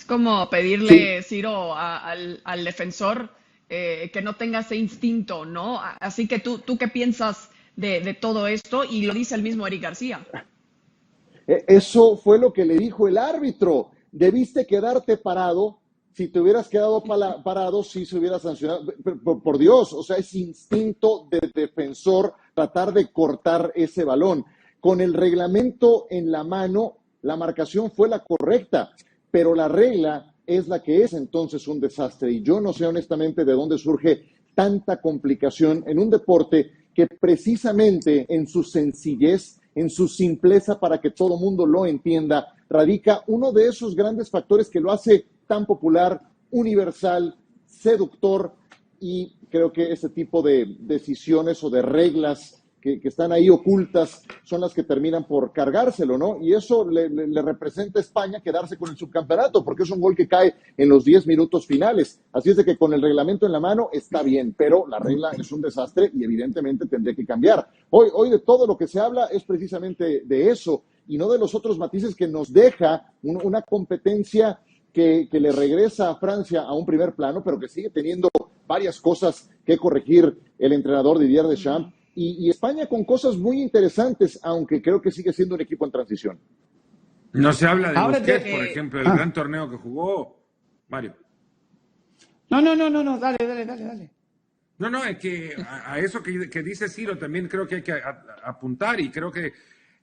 Es como Sí, pedirle, Ciro, al defensor que no tenga ese instinto, ¿no? Así que tú ¿qué piensas de todo esto? Y lo dice el mismo Eric García. Eso fue lo que le dijo el árbitro. Debiste quedarte parado. Si te hubieras quedado parado, sí se hubiera sancionado. Por Dios, o sea, es instinto de defensor tratar de cortar ese balón. Con el reglamento en la mano, la marcación fue la correcta, pero la regla es la que es entonces un desastre. Y yo no sé honestamente de dónde surge tanta complicación en un deporte que precisamente en su sencillez, en su simpleza para que todo mundo lo entienda, radica uno de esos grandes factores que lo hace tan popular, universal, seductor, y creo que ese tipo de decisiones o de reglas que están ahí ocultas son las que terminan por cargárselo, ¿no? Y eso le representa a España quedarse con el subcampeonato, porque es un gol que cae en los 10 minutos finales. Así es de que con el reglamento en la mano está bien, pero la regla es un desastre y evidentemente tendría que cambiar. Hoy de todo lo que se habla es precisamente de eso y no de los otros matices que nos deja una competencia que le regresa a Francia a un primer plano, pero que sigue teniendo varias cosas que corregir el entrenador Didier Deschamps. Y España con cosas muy interesantes, aunque creo que sigue siendo un equipo en transición. No se habla de Ahora Busquets, te... por Eh, ejemplo, del gran torneo que jugó, Mario. No, dale. No, no, es que a eso que dice Ciro también creo que hay que apuntar y creo que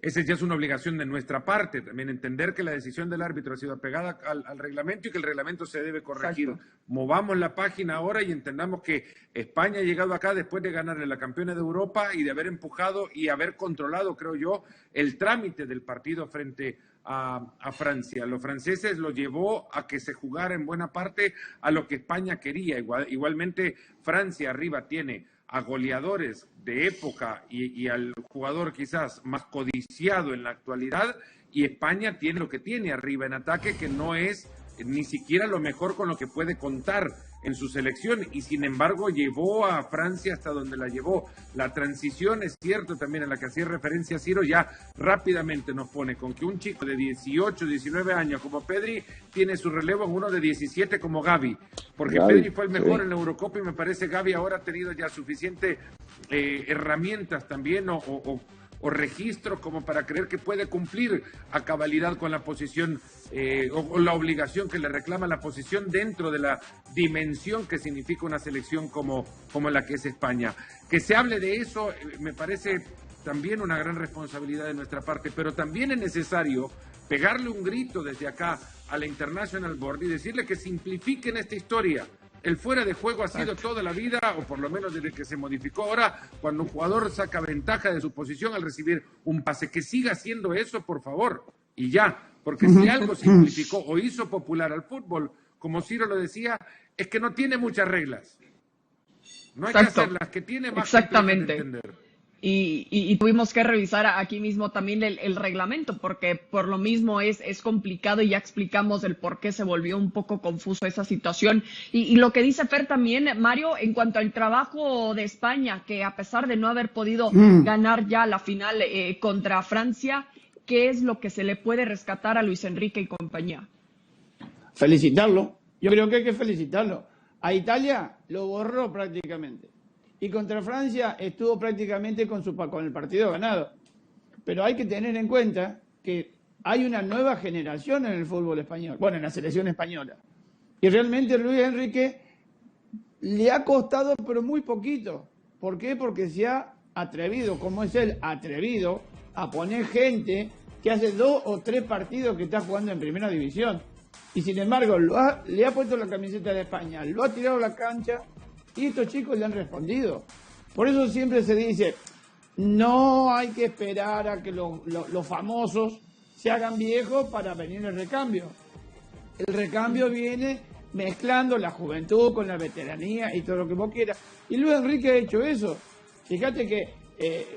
esa ya es una obligación de nuestra parte, también entender que la decisión del árbitro ha sido apegada al reglamento y que el reglamento se debe corregir. exacto. Movamos la página ahora y entendamos que España ha llegado acá después de ganarle la campeona de Europa y de haber empujado y haber controlado, creo yo, el trámite del partido frente a Francia. Los franceses lo llevó a que se jugara en buena parte a lo que España quería. Igualmente, Francia arriba tiene a goleadores de época y al jugador quizás más codiciado en la actualidad, y España tiene lo que tiene arriba en ataque, que no es ni siquiera lo mejor con lo que puede contar en su selección, y sin embargo llevó a Francia hasta donde la llevó. La transición, es cierto también a la que hacía referencia Ciro, ya rápidamente nos pone con que un chico de 18, 19 años como Pedri tiene su relevo en uno de 17 como Gavi, porque Gaby, Pedri fue el mejor sí. en la Eurocopa y me parece Gavi ahora ha tenido ya suficiente herramientas también o registros como para creer que puede cumplir a cabalidad con la posición o la obligación que le reclama la posición dentro de la dimensión que significa una selección como la que es España. Que se hable de eso me parece también una gran responsabilidad de nuestra parte, pero también es necesario pegarle un grito desde acá a la International Board y decirle que simplifiquen esta historia. El fuera de juego ha sido toda la vida, o por lo menos desde que se modificó ahora, cuando un jugador saca ventaja de su posición al recibir un pase. Que siga haciendo eso, por favor, y ya. Porque si algo simplificó o hizo popular al fútbol, como Ciro lo decía, es que no tiene muchas reglas. No hay que Exacto, hacer las que tiene más complejas de exactamente. entender. Y tuvimos que revisar aquí mismo también el reglamento, porque por lo mismo es complicado y ya explicamos el por qué se volvió un poco confuso esa situación. Y lo que dice Fer también, Mario, en cuanto al trabajo de España, que a pesar de no haber podido ganar ya la final contra Francia, ¿qué es lo que se le puede rescatar a Luis Enrique y compañía? Felicitarlo. Yo creo que hay que felicitarlo. A Italia lo borró prácticamente. Y contra Francia estuvo prácticamente con el partido ganado. Pero hay que tener en cuenta que hay una nueva generación en el fútbol español, bueno, en la selección española. Y realmente Luis Enrique le ha costado, pero muy poquito. ¿Por qué? Porque se ha atrevido, como es él, atrevido a poner gente que hace 2 o 3 partidos que está jugando en primera división. Y sin embargo, le ha puesto la camiseta de España, lo ha tirado a la cancha y estos chicos le han respondido. Por eso siempre se dice, no hay que esperar a que los famosos se hagan viejos para venir el recambio. El recambio viene mezclando la juventud con la veteranía y todo lo que vos quieras. Y Luis Enrique ha hecho eso. Fíjate que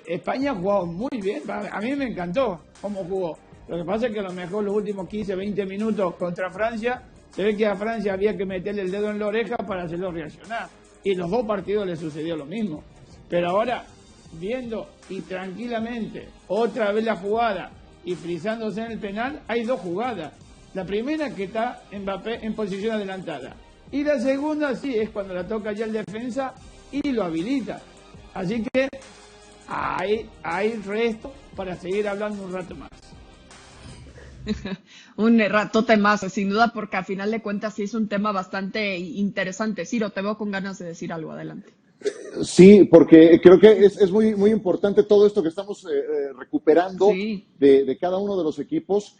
España ha jugado muy bien. A mí me encantó cómo jugó. Lo que pasa es que a lo mejor los últimos 15, 20 minutos contra Francia, se ve que a Francia había que meterle el dedo en la oreja para hacerlo reaccionar. Y los 2 partidos le sucedió lo mismo. Pero ahora, viendo y tranquilamente otra vez la jugada y frizándose en el penal, hay 2 jugadas. La primera, que está Mbappé en posición adelantada. Y la segunda, sí, es cuando la toca ya el defensa y lo habilita. Así que hay resto para seguir hablando un rato más. Un ratote más, sin duda, porque a final de cuentas sí es un tema bastante interesante. Ciro, te veo con ganas de decir algo, adelante. Sí, porque creo que es muy, muy importante todo esto que estamos recuperando Sí. de cada uno de los equipos,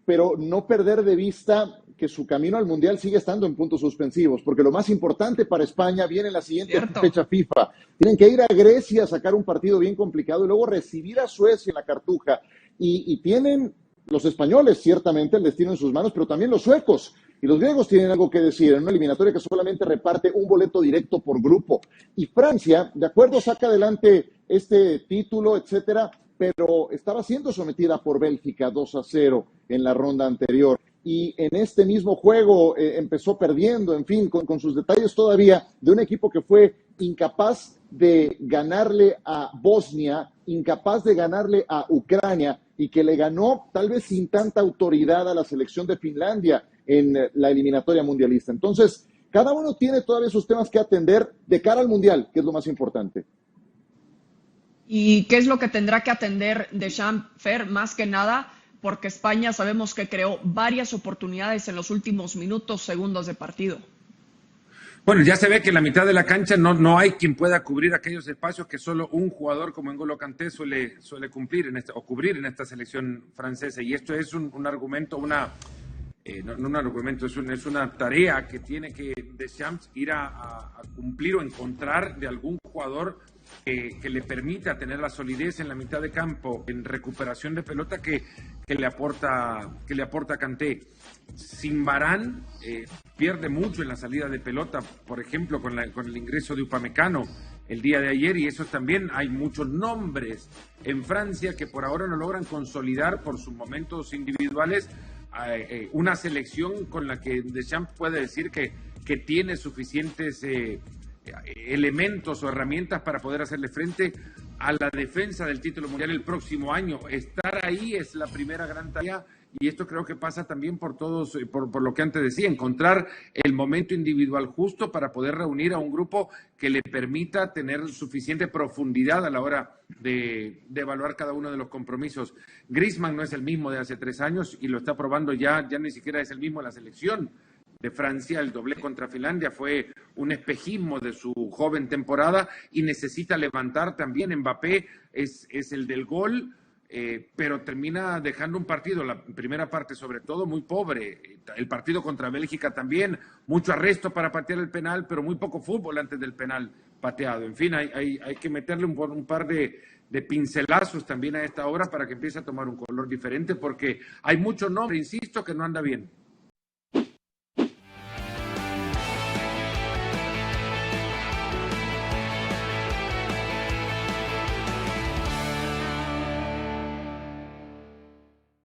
pero no perder de vista que su camino al Mundial sigue estando en puntos suspensivos, porque lo más importante para España viene en la siguiente Cierto. fecha FIFA. Tienen que ir a Grecia a sacar un partido bien complicado y luego recibir a Suecia en la Cartuja. Y tienen los españoles, ciertamente, el destino en sus manos, pero también los suecos. Y los griegos tienen algo que decir en una eliminatoria que solamente reparte un boleto directo por grupo. Y Francia, de acuerdo, saca adelante este título, etcétera, pero estaba siendo sometida por Bélgica 2-0 en la ronda anterior. Y en este mismo juego empezó perdiendo, en fin, con sus detalles todavía, de un equipo que fue incapaz de ganarle a Bosnia, incapaz de ganarle a Ucrania, y que le ganó tal vez sin tanta autoridad a la selección de Finlandia en la eliminatoria mundialista. Entonces, cada uno tiene todavía sus temas que atender de cara al Mundial, que es lo más importante. ¿Y qué es lo que tendrá que atender Deschamps, Fer? Más que nada, porque España sabemos que creó varias oportunidades en los últimos minutos, segundos de partido. Bueno, ya se ve que en la mitad de la cancha no hay quien pueda cubrir aquellos espacios que solo un jugador como N'Golo Kanté suele cumplir o cubrir en esta selección francesa. Y esto es un argumento, no un argumento, es una tarea que tiene que Deschamps ir a cumplir o encontrar de algún jugador que le permita tener la solidez en la mitad de campo, en recuperación de pelota que le aporta Kanté. Sin Varane pierde mucho en la salida de pelota, por ejemplo, con el ingreso de Upamecano el día de ayer, y eso también hay muchos nombres en Francia que por ahora no logran consolidar por sus momentos individuales una selección con la que Deschamps puede decir que tiene suficientes elementos o herramientas para poder hacerle frente a la defensa del título mundial el próximo año. Estar ahí es la primera gran tarea, y esto creo que pasa también por todos, por lo que antes decía, encontrar el momento individual justo para poder reunir a un grupo que le permita tener suficiente profundidad a la hora de evaluar cada uno de los compromisos. Griezmann no es el mismo de hace 3 años y lo está probando ya ni siquiera es el mismo en la selección de Francia. El doblete contra Finlandia fue un espejismo de su joven temporada y necesita levantar también. Mbappé es el del gol, pero termina dejando un partido, la primera parte sobre todo, muy pobre. El partido contra Bélgica también, mucho arresto para patear el penal, pero muy poco fútbol antes del penal pateado. En fin, hay que meterle un par de pincelazos también a esta obra para que empiece a tomar un color diferente, porque hay mucho nombre, insisto, que no anda bien.